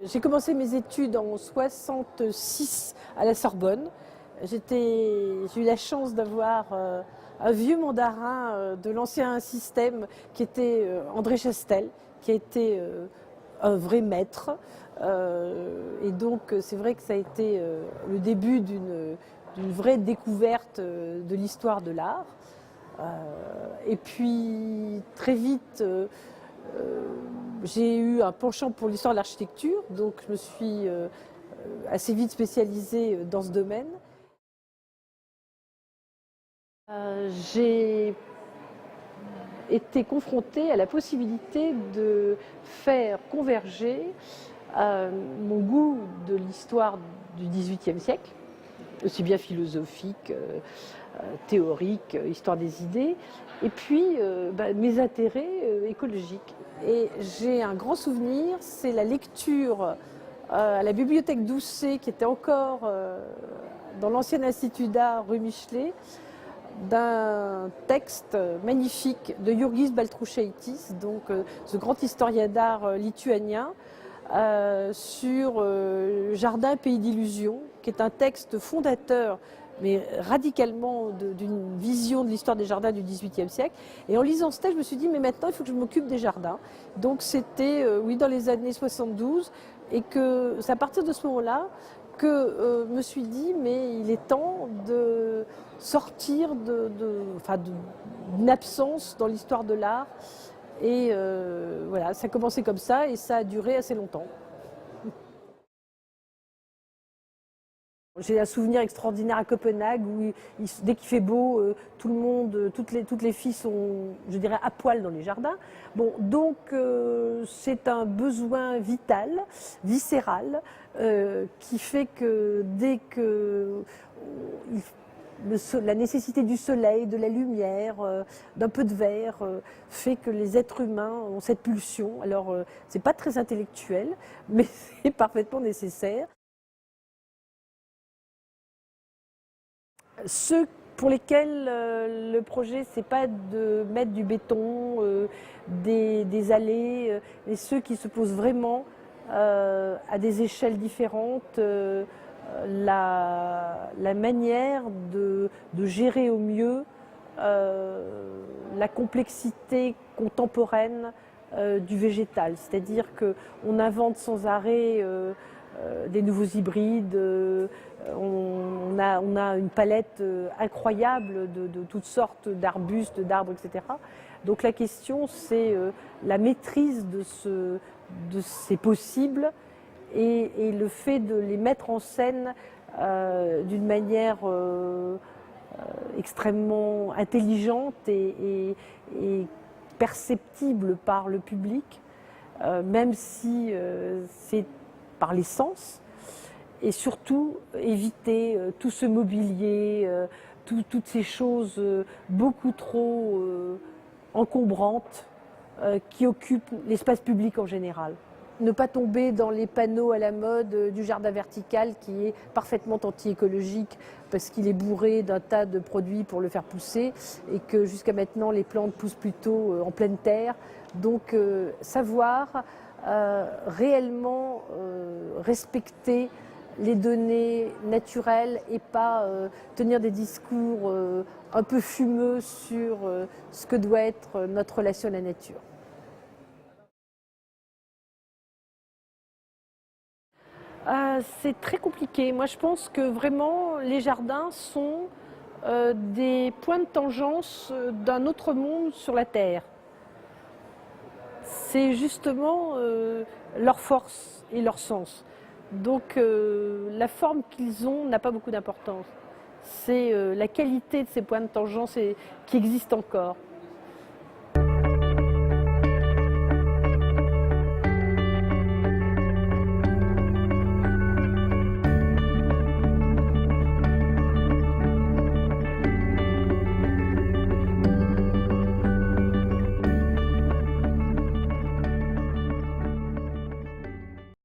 J'ai commencé mes études en 1966 à la Sorbonne. J'ai eu la chance d'avoir un vieux mandarin de l'ancien système qui était André Chastel, qui a été un vrai maître. Et donc c'est vrai que ça a été le début d'une vraie découverte de l'histoire de l'art. Et puis très vite, j'ai eu un penchant pour l'histoire de l'architecture, donc je me suis assez vite spécialisée dans ce domaine. J'ai été confrontée à la possibilité de faire converger mon goût de l'histoire du XVIIIe siècle, aussi bien philosophique, théorique, histoire des idées, et puis mes intérêts écologiques. Et j'ai un grand souvenir, c'est la lecture à la bibliothèque Doucet, qui était encore dans l'ancien institut d'art rue Michelet, d'un texte magnifique de Jurgis Baltrušaitis, donc ce grand historien d'art lituanien, sur Jardin, pays d'illusions, qui est un texte fondateur, mais radicalement d'une vision de l'histoire des jardins du XVIIIe siècle. Et en lisant ce texte, je me suis dit, mais maintenant, il faut que je m'occupe des jardins. Donc c'était, oui, dans les années 72, et que c'est à partir de ce moment-là que je me suis dit, mais il est temps de sortir d'une absence dans l'histoire de l'art. Et voilà, ça a commencé comme ça et ça a duré assez longtemps. J'ai un souvenir extraordinaire à Copenhague où dès qu'il fait beau, tout le monde, toutes les filles sont, je dirais, à poil dans les jardins. Bon, donc c'est un besoin vital, viscéral, qui fait que dès que la nécessité du soleil, de la lumière, d'un peu de verre, fait que les êtres humains ont cette pulsion. Alors, c'est pas très intellectuel, mais c'est parfaitement nécessaire. Ceux pour lesquels le projet, c'est pas de mettre du béton, des allées, et ceux qui se posent vraiment à des échelles différentes, la manière de gérer au mieux la complexité contemporaine du végétal. C'est-à-dire qu'on invente sans arrêt des nouveaux hybrides, on a une palette incroyable de toutes sortes d'arbustes, d'arbres, etc. Donc la question, c'est la maîtrise de ces possibles et le fait de les mettre en scène d'une manière extrêmement intelligente et perceptible par le public, même si c'est par les sens, et surtout éviter tout ce mobilier, toutes ces choses beaucoup trop encombrantes qui occupent l'espace public en général. Ne pas tomber dans les panneaux à la mode du jardin vertical qui est parfaitement anti-écologique parce qu'il est bourré d'un tas de produits pour le faire pousser et que jusqu'à maintenant les plantes poussent plutôt en pleine terre. Donc savoir réellement respecter les données naturelles et pas tenir des discours un peu fumeux sur ce que doit être notre relation à la nature. C'est très compliqué. Moi, je pense que vraiment, les jardins sont des points de tangence d'un autre monde sur la Terre. C'est justement leur force et leur sens. Donc, la forme qu'ils ont n'a pas beaucoup d'importance. C'est la qualité de ces points de tangence qui existent encore.